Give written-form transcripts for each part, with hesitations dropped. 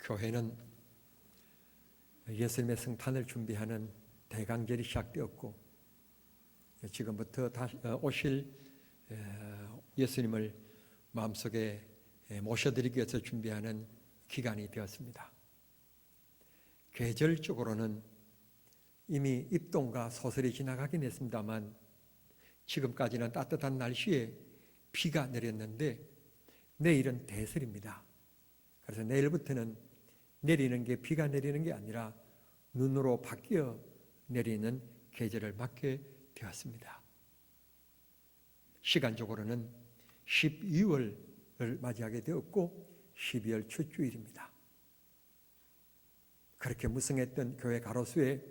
교회는 예수님의 성탄을 준비하는 대강절이 시작되었고, 지금부터 오실 예수님을 마음속에 모셔드리기 위해서 준비하는 기간이 되었습니다. 계절적으로는 이미 입동과 소설이 지나가긴 했습니다만 지금까지는 따뜻한 날씨에 비가 내렸는데 내일은 대설입니다. 그래서 내일부터는 내리는 게 비가 내리는 게 아니라 눈으로 바뀌어 내리는 계절을 맞게 되었습니다. 시간적으로는 12월을 맞이하게 되었고 12월 첫 주일입니다. 그렇게 무성했던 교회 가로수에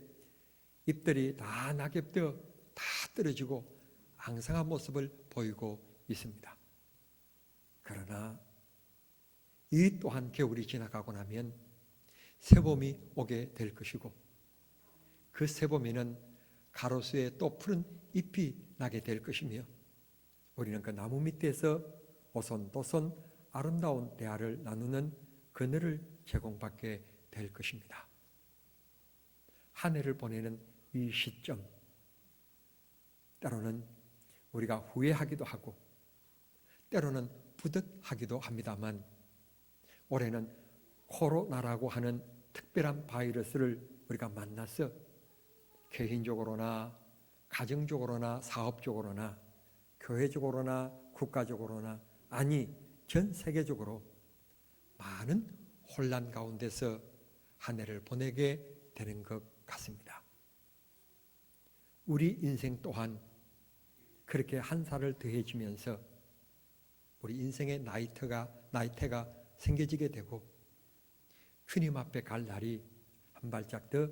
잎들이 다 낙엽되어 다 떨어지고 앙상한 모습을 보이고 있습니다. 그러나 이 또한 겨울이 지나가고 나면 새봄이 오게 될 것이고, 그 새봄에는 가로수에 또 푸른 잎이 나게 될 것이며, 우리는 그 나무 밑에서 오손도손 아름다운 대화를 나누는 그늘을 제공받게 될 것입니다. 한 해를 보내는 이 시점, 때로는 우리가 후회하기도 하고 때로는 뿌듯하기도 합니다만, 올해는 코로나라고 하는 특별한 바이러스를 우리가 만나서 개인적으로나 가정적으로나 사업적으로나 교회적으로나 국가적으로나, 아니 전 세계적으로 많은 혼란 가운데서 한 해를 보내게 되는 것 같습니다. 우리 인생 또한 그렇게 한 살을 더해지면서 우리 인생의 나이테가 생겨지게 되고 주님 앞에 갈 날이 한 발짝 더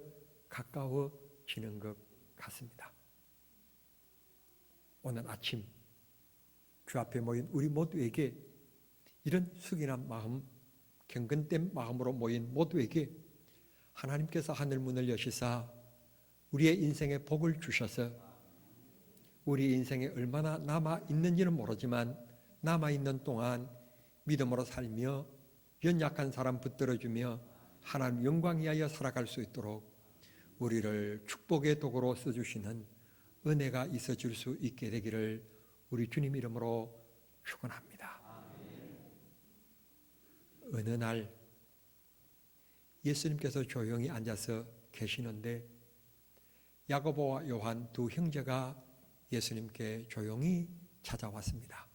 가까워지는 것 같습니다. 오늘 아침 주 앞에 모인 우리 모두에게 이런 숙연한 마음, 경건된 마음으로 모인 모두에게 하나님께서 하늘 문을 여시사 우리의 인생에 복을 주셔서 우리 인생에 얼마나 남아있는지는 모르지만 남아있는 동안 믿음으로 살며 연약한 사람 붙들어주며 하나님 영광 위하여 살아갈 수 있도록 우리를 축복의 도구로 써주시는 은혜가 있어질 수 있게 되기를 우리 주님 이름으로 축원합니다. 어느 날 예수님께서 조용히 앉아서 계시는데 야고보와 요한 두 형제가 예수님께 조용히 찾아왔습니다.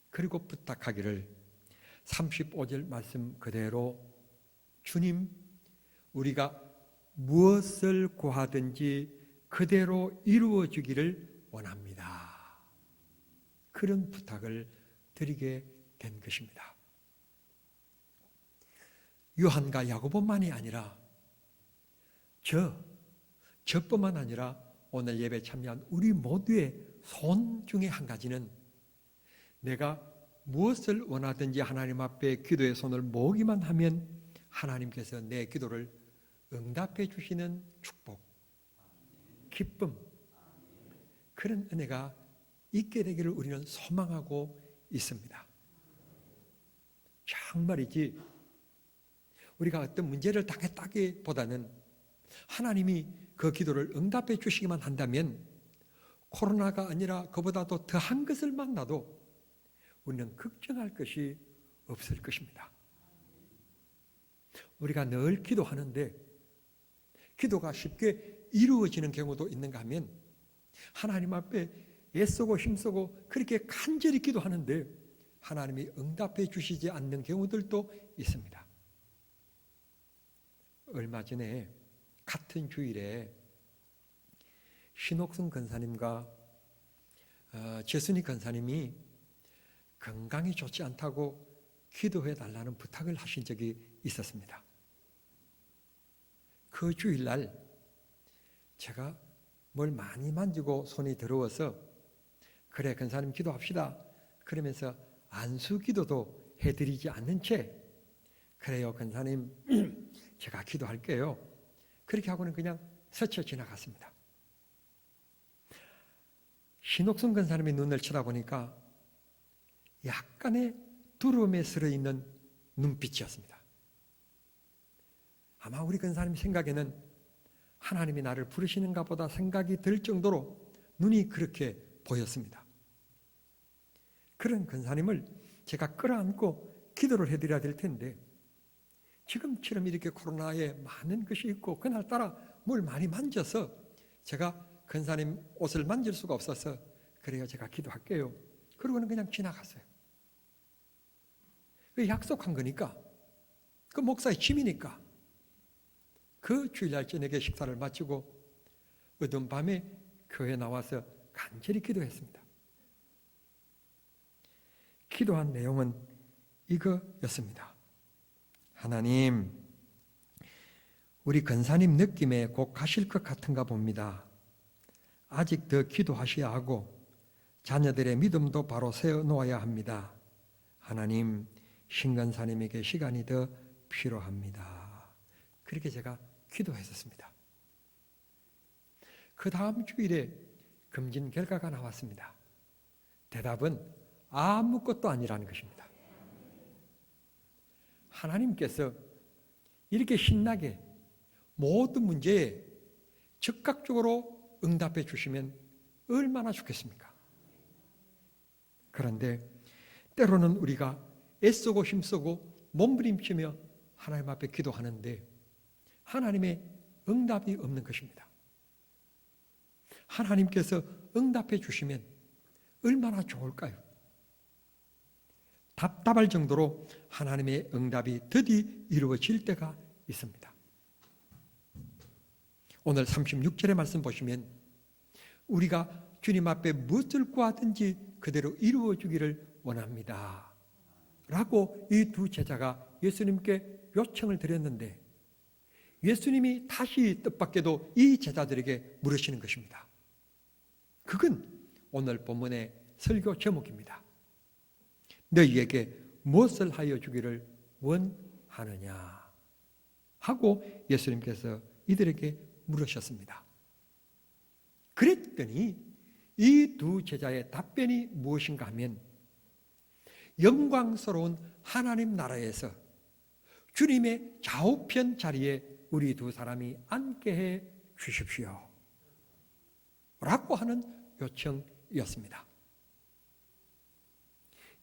그리고 부탁하기를 35절 말씀 그대로 주님, 우리가 무엇을 구하든지 그대로 이루어지기를 원합니다. 그런 부탁을 드리게 된 것입니다. 요한과 야고보만이 아니라 저뿐만 아니라 오늘 예배 참여한 우리 모두의 손 중에 한 가지는 내가 무엇을 원하든지 하나님 앞에 기도의 손을 모으기만 하면 하나님께서 내 기도를 응답해 주시는 축복, 기쁨, 그런 은혜가 있게 되기를 우리는 소망하고 있습니다. 정말이지 우리가 어떤 문제를 당했다기보다는 하나님이 그 기도를 응답해 주시기만 한다면 코로나가 아니라 그보다도 더한 것을 만나도 우리는 걱정할 것이 없을 것입니다. 우리가 늘 기도하는데 기도가 쉽게 이루어지는 경우도 있는가 하면 하나님 앞에 애쓰고 힘쓰고 그렇게 간절히 기도하는데 하나님이 응답해 주시지 않는 경우들도 있습니다. 얼마 전에 같은 주일에 신옥순 권사님과 재순이 권사님이 건강이 좋지 않다고 기도해 달라는 부탁을 하신 적이 있었습니다. 그 주일날 제가 뭘 많이 만지고 손이 더러워서 그래 권사님 기도합시다 그러면서 안수 기도도 해드리지 않는 채 그래요 권사님 제가 기도할게요 그렇게 하고는 그냥 스쳐 지나갔습니다. 신옥순 권사님의 눈을 쳐다보니까 약간의 두려움에 슬어있는 눈빛이었습니다. 아마 우리 근사님 생각에는 하나님이 나를 부르시는가 보다 생각이 들 정도로 눈이 그렇게 보였습니다. 그런 근사님을 제가 끌어안고 기도를 해드려야 될 텐데 지금처럼 이렇게 코로나에 많은 것이 있고 그날따라 뭘 많이 만져서 제가 근사님 옷을 만질 수가 없어서 그래요, 제가 기도할게요. 그러고는 그냥 지나갔어요. 그 약속한 거니까, 그 목사의 짐이니까. 그 주일날 저녁에 식사를 마치고 어두운 밤에 교회에 나와서 간절히 기도했습니다. 기도한 내용은 이거였습니다. 하나님, 우리 근사님 느낌에 곧 가실 것 같은가 봅니다. 아직 더 기도하셔야 하고 자녀들의 믿음도 바로 세워놓아야 합니다. 하나님, 신근사님에게 시간이 더 필요합니다. 그렇게 제가 기도했었습니다. 그 다음 주일에 검진 결과가 나왔습니다. 대답은 아무것도 아니라는 것입니다. 하나님께서 이렇게 신나게 모든 문제에 즉각적으로 응답해 주시면 얼마나 좋겠습니까? 그런데 때로는 우리가 애쓰고 힘쓰고 몸부림치며 하나님 앞에 기도하는데 하나님의 응답이 없는 것입니다. 하나님께서 응답해 주시면 얼마나 좋을까요? 답답할 정도로 하나님의 응답이 드디어 이루어질 때가 있습니다. 오늘 36절의 말씀 보시면 우리가 주님 앞에 무엇을 구하든지 그대로 이루어 주기를 원합니다 라고 이 두 제자가 예수님께 요청을 드렸는데 예수님이 다시 뜻밖에도 이 제자들에게 물으시는 것입니다. 그건 오늘 본문의 설교 제목입니다. 너희에게 무엇을 하여 주기를 원하느냐 하고 예수님께서 이들에게 물으셨습니다. 그랬더니 이 두 제자의 답변이 무엇인가 하면 영광스러운 하나님 나라에서 주님의 좌우편 자리에 우리 두 사람이 앉게 해 주십시오 라고 하는 요청이었습니다.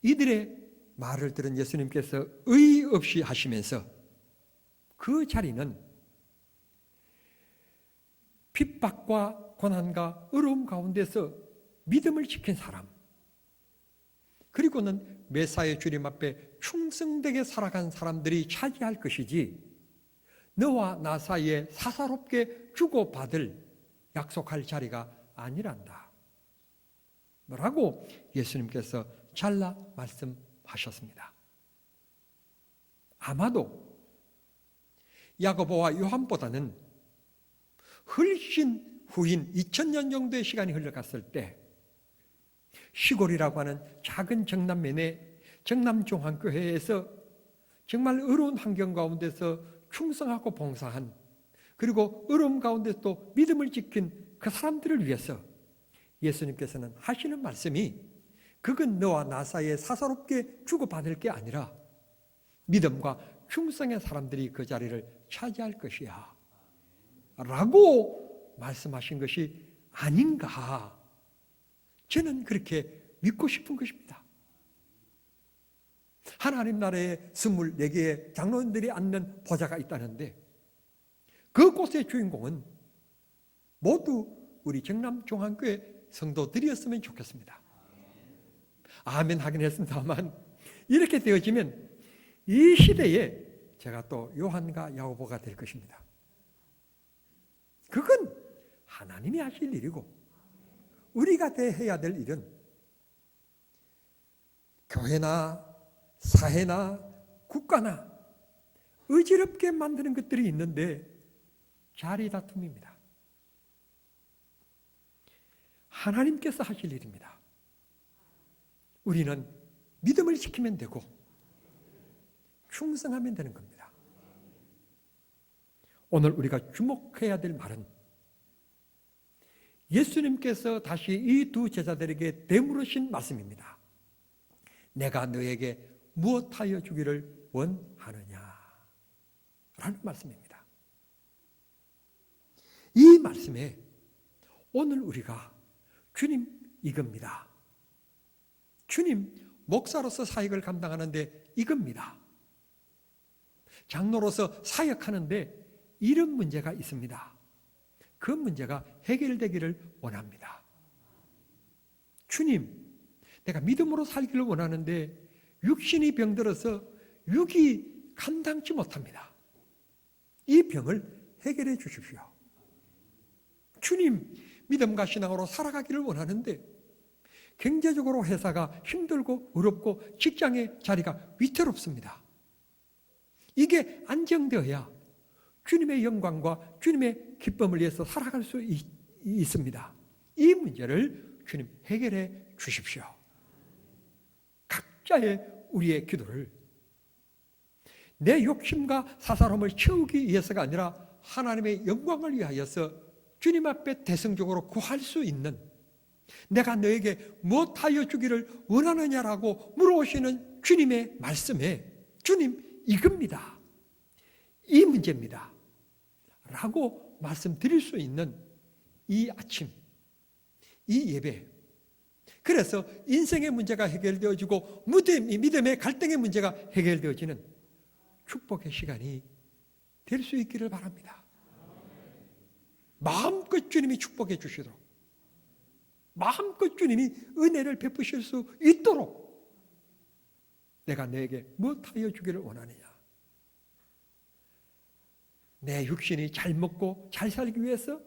이들의 말을 들은 예수님께서 의의 없이 하시면서 그 자리는 핍박과 고난과 어려움 가운데서 믿음을 지킨 사람, 그리고는 메사의 주님 앞에 충성되게 살아간 사람들이 차지할 것이지 너와 나 사이에 사사롭게 주고받을 약속할 자리가 아니란다 라고 예수님께서 잘라 말씀하셨습니다. 아마도 야고보와 요한보다는 훨씬 후인 2000년 정도의 시간이 흘러갔을 때 시골이라고 하는 작은 정남면의 정남종합교회에서 정말 어려운 환경 가운데서 충성하고 봉사한, 그리고 어려움 가운데 또 믿음을 지킨 그 사람들을 위해서 예수님께서는 하시는 말씀이 그건 너와 나 사이에 사사롭게 주고받을 게 아니라 믿음과 충성의 사람들이 그 자리를 차지할 것이야 라고 말씀하신 것이 아닌가, 저는 그렇게 믿고 싶은 것입니다. 하나님 나라에 24개의 장로님들이 앉는 보좌가 있다는데 그곳의 주인공은 모두 우리 정남종합교회 성도들이었으면 좋겠습니다. 아멘 하긴 했습니다만 이렇게 되어지면 이 시대에 제가 또 요한과 야고보가 될 것입니다. 그건 하나님이 하실 일이고 우리가 해야 될 일은 교회나 사회나 국가나 어지럽게 만드는 것들이 있는데 자리 다툼입니다. 하나님께서 하실 일입니다. 우리는 믿음을 지키면 되고 충성하면 되는 겁니다. 오늘 우리가 주목해야 될 말은 예수님께서 다시 이 두 제자들에게 되물으신 말씀입니다. 내가 너에게 무엇하여 주기를 원하느냐 라는 말씀입니다. 말씀에 오늘 우리가 주님 이겁니다. 주님 목사로서 사역을 감당하는데 이겁니다. 장로로서 사역하는데 이런 문제가 있습니다. 그 문제가 해결되기를 원합니다. 주님, 내가 믿음으로 살기를 원하는데 육신이 병들어서 육이 감당치 못합니다. 이 병을 해결해 주십시오. 주님, 믿음과 신앙으로 살아가기를 원하는데 경제적으로 회사가 힘들고 어렵고 직장의 자리가 위태롭습니다. 이게 안정되어야 주님의 영광과 주님의 기쁨을 위해서 살아갈 수 있습니다. 이 문제를 주님 해결해 주십시오. 각자의 우리의 기도를 내 욕심과 사사로움을 채우기 위해서가 아니라 하나님의 영광을 위하여서 주님 앞에 대성적으로 구할 수 있는, 내가 너에게 무엇하여 주기를 원하느냐라고 물어오시는 주님의 말씀에 주님 이겁니다, 이 문제입니다 라고 말씀드릴 수 있는 이 아침, 이 예배, 그래서 인생의 문제가 해결되어지고 믿음의 갈등의 문제가 해결되어지는 축복의 시간이 될 수 있기를 바랍니다. 마음껏 주님이 축복해 주시도록, 마음껏 주님이 은혜를 베푸실 수 있도록 내가 너에게 무엇하여 주기를 원하느냐. 내 육신이 잘 먹고 잘 살기 위해서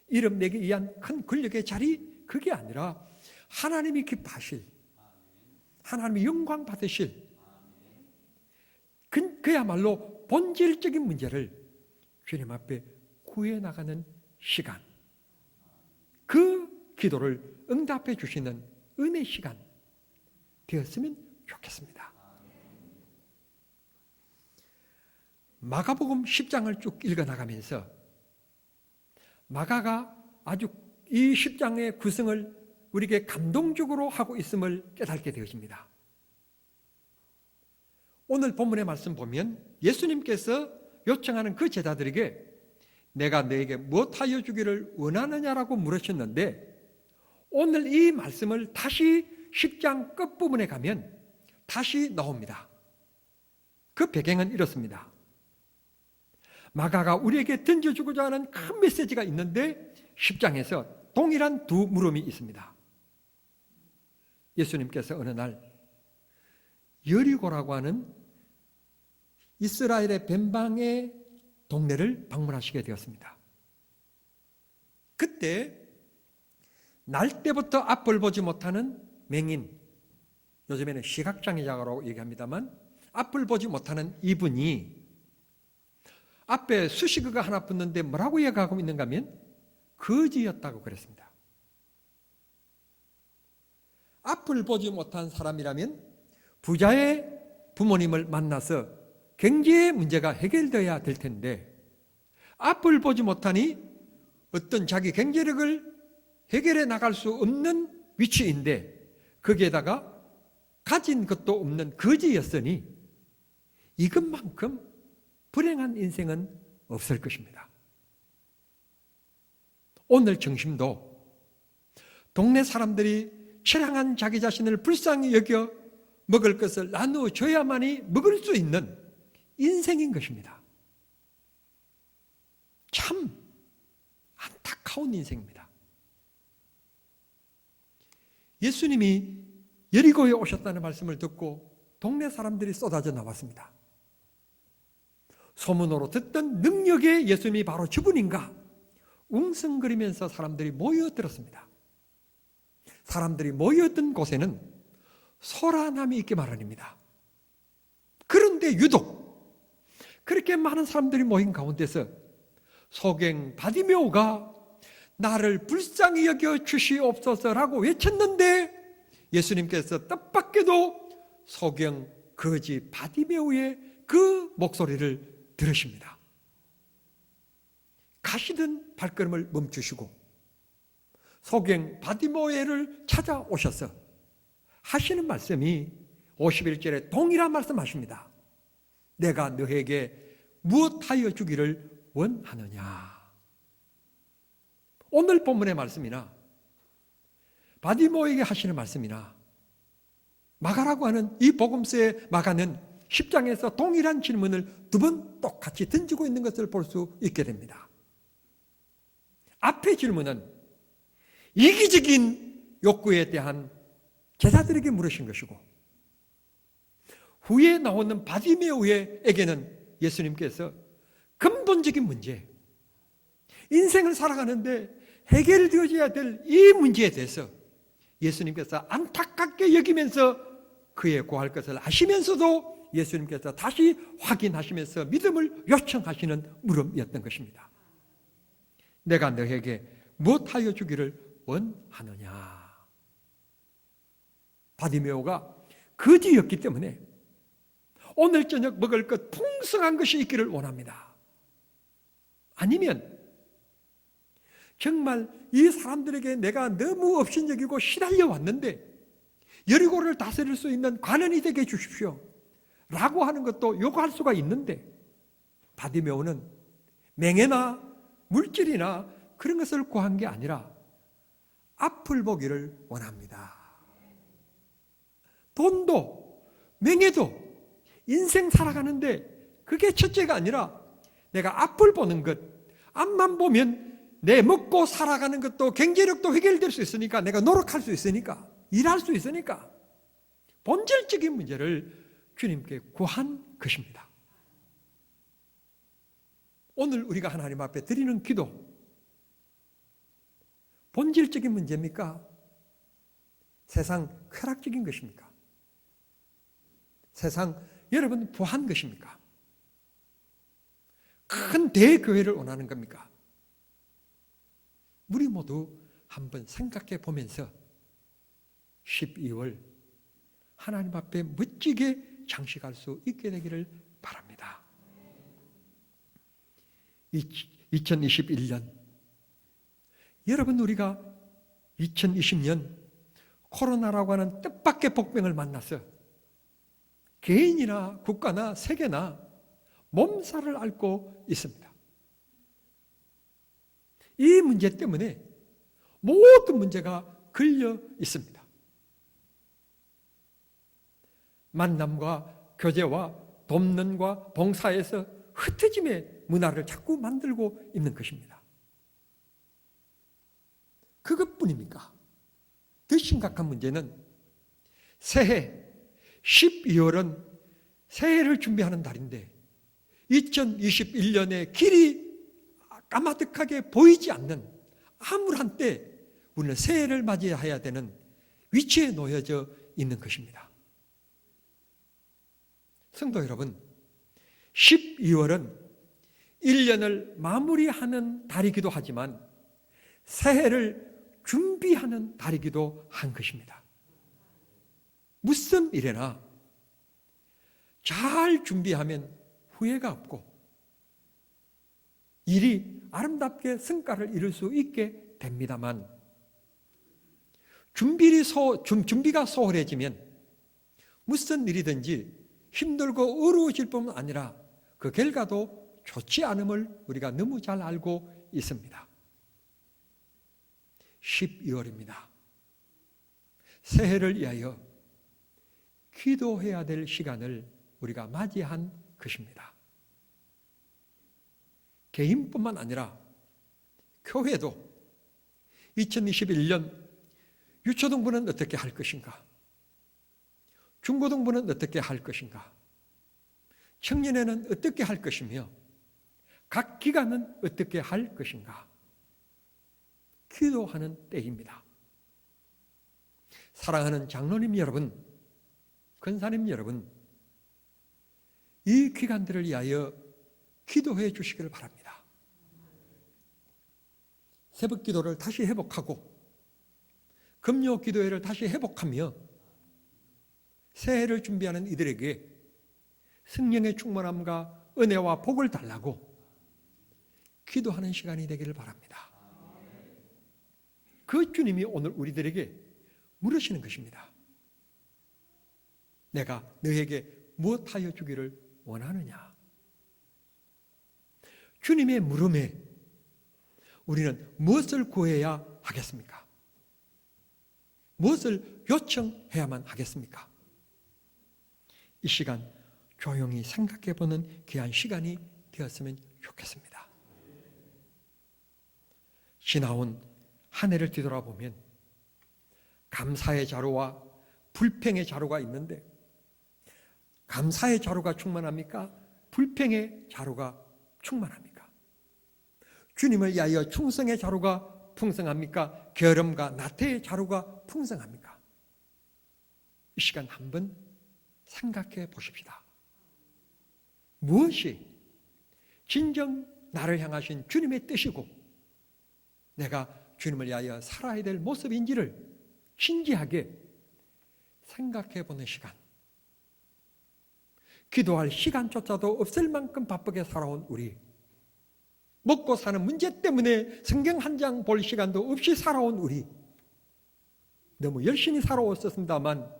이름 내기 위한 큰 권력의 자리, 그게 아니라 하나님이 기뻐하실, 하나님이 영광 받으실 그야말로 본질적인 문제를 주님 앞에 구해나가는 시간, 그 기도를 응답해 주시는 은혜 시간 되었으면 좋겠습니다. 마가복음 10장을 쭉 읽어나가면서 마가가 아주 이 10장의 구성을 우리에게 감동적으로 하고 있음을 깨닫게 되어집니다. 오늘 본문의 말씀 보면 예수님께서 요청하는 그 제자들에게 내가 너에게 무엇하여 주기를 원하느냐라고 물으셨는데, 오늘 이 말씀을 다시 10장 끝부분에 가면 다시 나옵니다. 그 배경은 이렇습니다. 마가가 우리에게 던져주고자 하는 큰 메시지가 있는데 10장에서 동일한 두 물음이 있습니다. 예수님께서 어느 날 여리고라고 하는 이스라엘의 변방의 동네를 방문하시게 되었습니다. 그때 날 때부터 앞을 보지 못하는 맹인, 요즘에는 시각장애자라고 얘기합니다만 앞을 보지 못하는 이분이 앞에 수식어가 하나 붙는데 뭐라고 얘기하고 있는가 하면 거지였다고 그랬습니다. 앞을 보지 못한 사람이라면 부자의 부모님을 만나서 경제의 문제가 해결되어야 될 텐데 앞을 보지 못하니 어떤 자기 경제력을 해결해 나갈 수 없는 위치인데 거기에다가 가진 것도 없는 거지였으니 이것만큼 불행한 인생은 없을 것입니다. 오늘 정심도 동네 사람들이 처량한 자기 자신을 불쌍히 여겨 먹을 것을 나누어 줘야만이 먹을 수 있는 인생인 것입니다. 참 안타까운 인생입니다. 예수님이 여리고에 오셨다는 말씀을 듣고 동네 사람들이 쏟아져 나왔습니다. 소문으로 듣던 능력의 예수님이 바로 저분인가 웅성거리면서 사람들이 모여들었습니다. 사람들이 모여든 곳에는 소란함이 있기 마련입니다. 그런데 유독 그렇게 많은 사람들이 모인 가운데서 소경 바디메오가 나를 불쌍히 여겨 주시옵소서라고 외쳤는데 예수님께서 뜻밖에도 소경 거지 바디메오의 그 목소리를 들으십니다. 가시던 발걸음을 멈추시고 소경 바디메오를 찾아오셔서 하시는 말씀이 51절에 동일한 말씀하십니다. 내가 너에게 무엇하여 주기를 원하느냐. 오늘 본문의 말씀이나 바디모에게 하시는 말씀이나 마가라고 하는 이 복음서의 마가는 10장에서 동일한 질문을 두 번 똑같이 던지고 있는 것을 볼 수 있게 됩니다. 앞의 질문은 이기적인 욕구에 대한 제자들에게 물으신 것이고, 후에 나오는 바디메오에게는 예수님께서 근본적인 문제, 인생을 살아가는데 해결되어져야 될 이 문제에 대해서 예수님께서 안타깝게 여기면서 그의 구할 것을 아시면서도 예수님께서 다시 확인하시면서 믿음을 요청하시는 물음이었던 것입니다. 내가 너에게 무엇하여 주기를 원하느냐. 바디메오가 거지였기 때문에 오늘 저녁 먹을 것 풍성한 것이 있기를 원합니다. 아니면 정말 이 사람들에게 내가 너무 업신여기고 시달려 왔는데 여리고를 다스릴 수 있는 관원이 되게 해주십시오 라고 하는 것도 요구할 수가 있는데, 바디메오는 명예나 물질이나 그런 것을 구한 게 아니라 앞을 보기를 원합니다. 돈도 명예도 인생 살아가는데 그게 첫째가 아니라 내가 앞을 보는 것, 앞만 보면 내 먹고 살아가는 것도 경제력도 해결될 수 있으니까, 내가 노력할 수 있으니까, 일할 수 있으니까 본질적인 문제를 주님께 구한 것입니다. 오늘 우리가 하나님 앞에 드리는 기도, 본질적인 문제입니까? 세상 쾌락적인 것입니까? 세상 여러분 부한 것입니까? 큰 대교회를 원하는 겁니까? 우리 모두 한번 생각해 보면서 12월 하나님 앞에 멋지게 장식할 수 있게 되기를 바랍니다. 2021년, 여러분 우리가 2020년 코로나라고 하는 뜻밖의 복병을 만나서 개인이나 국가나 세계나 몸살을 앓고 있습니다. 이 문제 때문에 모든 문제가 걸려 있습니다. 만남과 교제와 돕는과 봉사에서 흩어짐의 문화를 자꾸 만들고 있는 것입니다. 그것뿐입니까? 더 심각한 문제는 새해 12월은 새해를 준비하는 달인데 2021년의 길이 까마득하게 보이지 않는 암울한 때 우리는 새해를 맞이해야 되는 위치에 놓여져 있는 것입니다. 성도 여러분, 12월은 1년을 마무리하는 달이기도 하지만 새해를 준비하는 달이기도 한 것입니다. 무슨 일이나 잘 준비하면 후회가 없고 일이 아름답게 성과를 이룰 수 있게 됩니다만, 준비가 소홀해지면 무슨 일이든지 힘들고 어려워질 뿐만 아니라 그 결과도 좋지 않음을 우리가 너무 잘 알고 있습니다. 12월입니다. 새해를 위하여 기도해야 될 시간을 우리가 맞이한 것입니다. 개인뿐만 아니라 교회도 2021년 유초등부는 어떻게 할 것인가? 중고등부는 어떻게 할 것인가? 청년회는 어떻게 할 것이며 각 기관은 어떻게 할 것인가? 기도하는 때입니다. 사랑하는 장로님 여러분, 권사님 여러분, 이 기관들을 위하여 기도해 주시기를 바랍니다. 새벽 기도를 다시 회복하고 금요 기도회를 다시 회복하며 새해를 준비하는 이들에게 성령의 충만함과 은혜와 복을 달라고 기도하는 시간이 되기를 바랍니다. 그 주님이 오늘 우리들에게 물으시는 것입니다. 내가 너에게 무엇하여 주기를 원하느냐? 주님의 물음에 우리는 무엇을 구해야 하겠습니까? 무엇을 요청해야만 하겠습니까? 이 시간 조용히 생각해보는 귀한 시간이 되었으면 좋겠습니다. 지나온 한 해를 뒤돌아보면 감사의 자루와 불평의 자루가 있는데, 감사의 자루가 충만합니까? 불평의 자루가 충만합니까? 주님을 위하여 충성의 자루가 풍성합니까? 게으름과 나태의 자루가 풍성합니까? 이 시간 한번 생각해 보십시다. 무엇이 진정 나를 향하신 주님의 뜻이고 내가 주님을 위하여 살아야 될 모습인지를 진지하게 생각해 보는 시간. 기도할 시간조차도 없을 만큼 바쁘게 살아온 우리, 먹고 사는 문제 때문에 성경 한 장 볼 시간도 없이 살아온 우리, 너무 열심히 살아왔었습니다만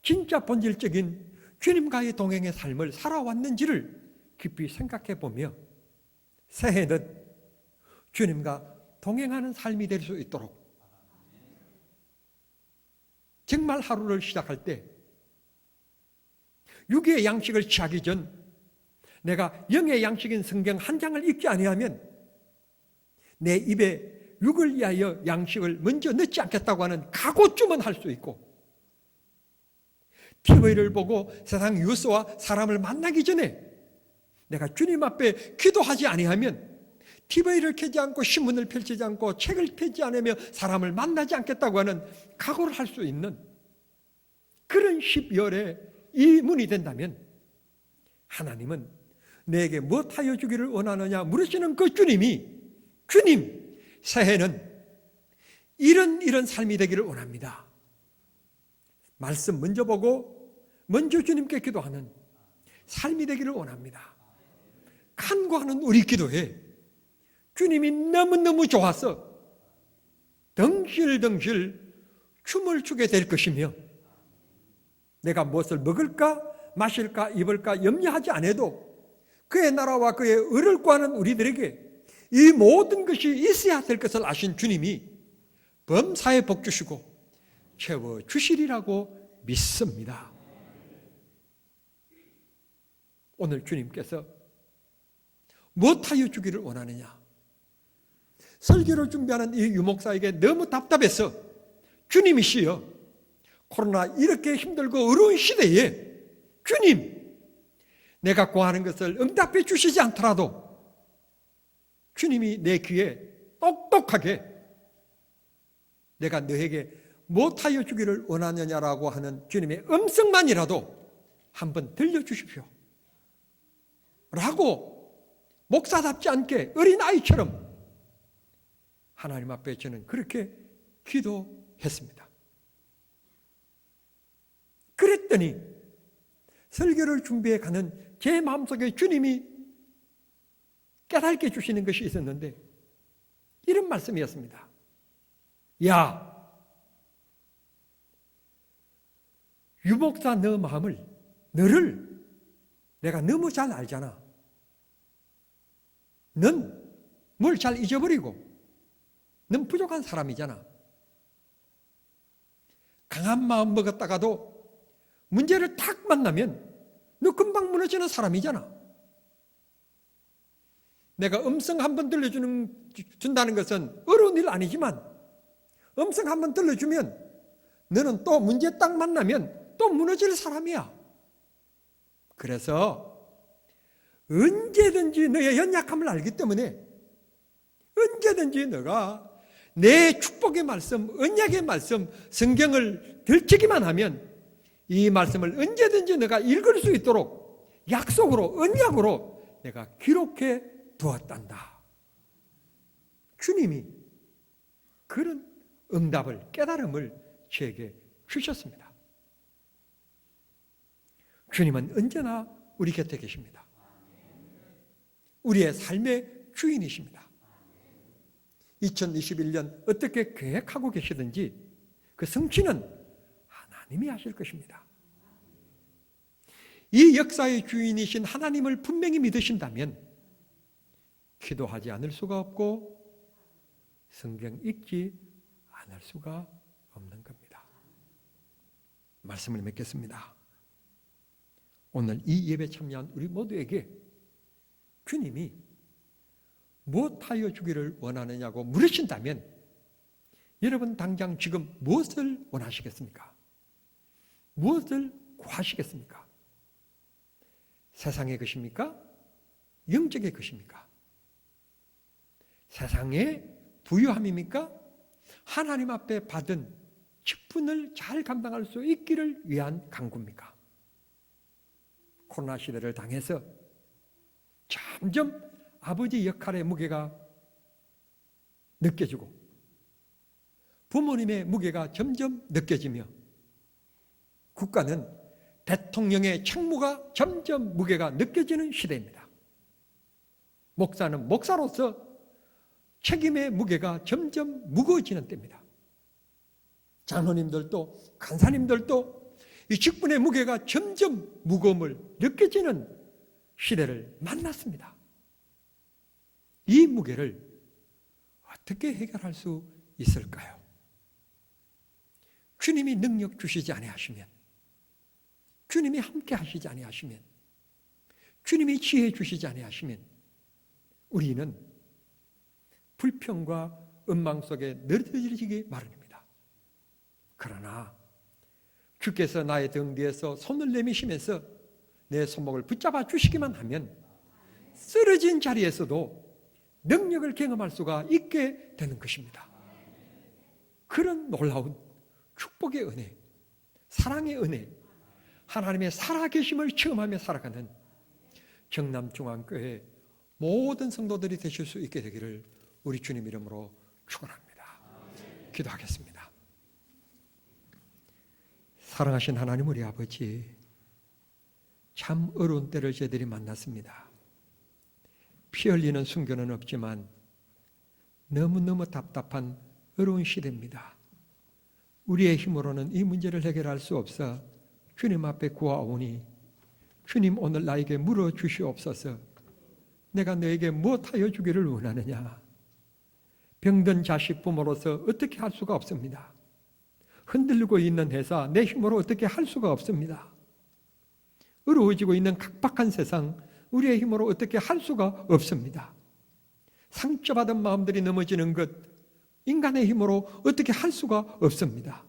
진짜 본질적인 주님과의 동행의 삶을 살아왔는지를 깊이 생각해 보며 새해는 주님과 동행하는 삶이 될 수 있도록 정말 하루를 시작할 때 육의 양식을 취하기 전 내가 영의 양식인 성경 한 장을 읽지 아니하면 내 입에 육을 위하여 양식을 먼저 넣지 않겠다고 하는 각오쯤은 할 수 있고, TV를 보고 세상 뉴스와 사람을 만나기 전에 내가 주님 앞에 기도하지 아니하면 TV를 켜지 않고 신문을 펼치지 않고 책을 펴지 않으며 사람을 만나지 않겠다고 하는 각오를 할 수 있는 그런 12월에 이 문이 된다면 하나님은 내게 무엇하여 주기를 원하느냐 물으시는 그 주님이, 주님, 새해는 이런 삶이 되기를 원합니다. 말씀 먼저 보고 먼저 주님께 기도하는 삶이 되기를 원합니다. 간구하는 우리 기도에 주님이 너무너무 좋아서 덩실덩실 춤을 추게 될 것이며, 내가 무엇을 먹을까 마실까 입을까 염려하지 않아도 그의 나라와 그의 의를 구하는 우리들에게 이 모든 것이 있어야 될 것을 아신 주님이 범사에 복 주시고 채워주시리라고 믿습니다. 오늘 주님께서 무엇하여 주기를 원하느냐? 설교를 준비하는 이 유목사에게 너무 답답해서 주님이시여, 코로나 이렇게 힘들고 어려운 시대에 주님, 내가 구하는 것을 응답해 주시지 않더라도 주님이 내 귀에 똑똑하게 내가 너에게 무엇하여 주기를 원하느냐라고 하는 주님의 음성만이라도 한번 들려주십시오 라고 목사답지 않게 어린아이처럼 하나님 앞에 저는 그렇게 기도했습니다. 그랬더니 설교를 준비해 가는 제 마음속에 주님이 깨닫게 주시는 것이 있었는데 이런 말씀이었습니다. 야, 유목사 너 마음을, 너를 내가 너무 잘 알잖아. 넌 뭘 잘 잊어버리고 넌 부족한 사람이잖아. 강한 마음 먹었다가도 문제를 탁 만나면 너 금방 무너지는 사람이잖아. 내가 음성 한번 들려준다는 것은 어려운 일 아니지만 음성 한번 들려주면 너는 또 문제 딱 만나면 또 무너질 사람이야. 그래서 언제든지 너의 연약함을 알기 때문에 언제든지 너가 내 축복의 말씀, 언약의 말씀, 성경을 들추기만 하면 이 말씀을 언제든지 내가 읽을 수 있도록 약속으로, 언약으로 내가 기록해 두었단다. 주님이 그런 응답을, 깨달음을 저에게 주셨습니다. 주님은 언제나 우리 곁에 계십니다. 우리의 삶의 주인이십니다. 2021년 어떻게 계획하고 계시든지 그 성취는 하나님이 하실 것입니다. 이 역사의 주인이신 하나님을 분명히 믿으신다면 기도하지 않을 수가 없고 성경 읽지 않을 수가 없는 겁니다. 말씀을 맺겠습니다. 오늘 이 예배 참여한 우리 모두에게 주님이 무엇하여 주기를 원하느냐고 물으신다면 여러분 당장 지금 무엇을 원하시겠습니까? 무엇을 구하시겠습니까? 세상의 것입니까? 영적의 것입니까? 세상의 부유함입니까? 하나님 앞에 받은 직분을 잘 감당할 수 있기를 위한 간구입니까? 코로나 시대를 당해서 점점 아버지 역할의 무게가 느껴지고 부모님의 무게가 점점 느껴지며 국가는 대통령의 책무가 점점 무게가 느껴지는 시대입니다. 목사는 목사로서 책임의 무게가 점점 무거워지는 때입니다. 장로님들도 간사님들도 이 직분의 무게가 점점 무거움을 느껴지는 시대를 만났습니다. 이 무게를 어떻게 해결할 수 있을까요? 주님이 능력 주시지 아니하시면, 주님이 함께 하시지 아니하시면, 주님이 지혜 주시지 아니하시면 우리는 불평과 원망 속에 늘어지기 마련입니다. 그러나 주께서 나의 등 뒤에서 손을 내미시면서 내 손목을 붙잡아 주시기만 하면 쓰러진 자리에서도 능력을 경험할 수가 있게 되는 것입니다. 그런 놀라운 축복의 은혜, 사랑의 은혜, 하나님의 살아계심을 체험하며 살아가는 정남중앙교회 모든 성도들이 되실 수 있게 되기를 우리 주님 이름으로 축원합니다. 기도하겠습니다. 사랑하신 하나님 우리 아버지, 참 어려운 때를 저희들이 만났습니다. 피 흘리는 순교는 없지만 너무너무 답답한 어려운 시대입니다. 우리의 힘으로는 이 문제를 해결할 수 없어 주님 앞에 구하오니 주님 오늘 나에게 물어주시옵소서. 내가 너에게 무엇하여 주기를 원하느냐. 병든 자식 부모로서 어떻게 할 수가 없습니다. 흔들리고 있는 회사 내 힘으로 어떻게 할 수가 없습니다. 어려워지고 있는 각박한 세상 우리의 힘으로 어떻게 할 수가 없습니다. 상처받은 마음들이 넘어지는 것 인간의 힘으로 어떻게 할 수가 없습니다.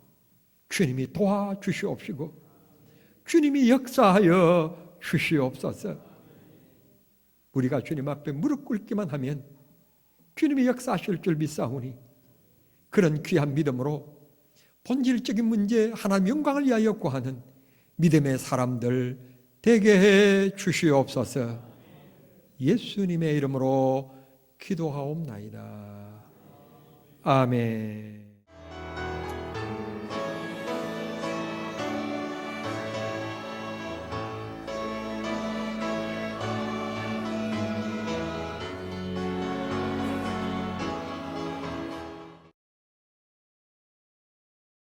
주님이 도와주시옵시고 주님이 역사하여 주시옵소서. 우리가 주님 앞에 무릎 꿇기만 하면 주님이 역사하실 줄 믿사오니 그런 귀한 믿음으로 본질적인 문제 하나님 영광을 위하여 구하는 믿음의 사람들 되게 해 주시옵소서. 예수님의 이름으로 기도하옵나이다. 아멘.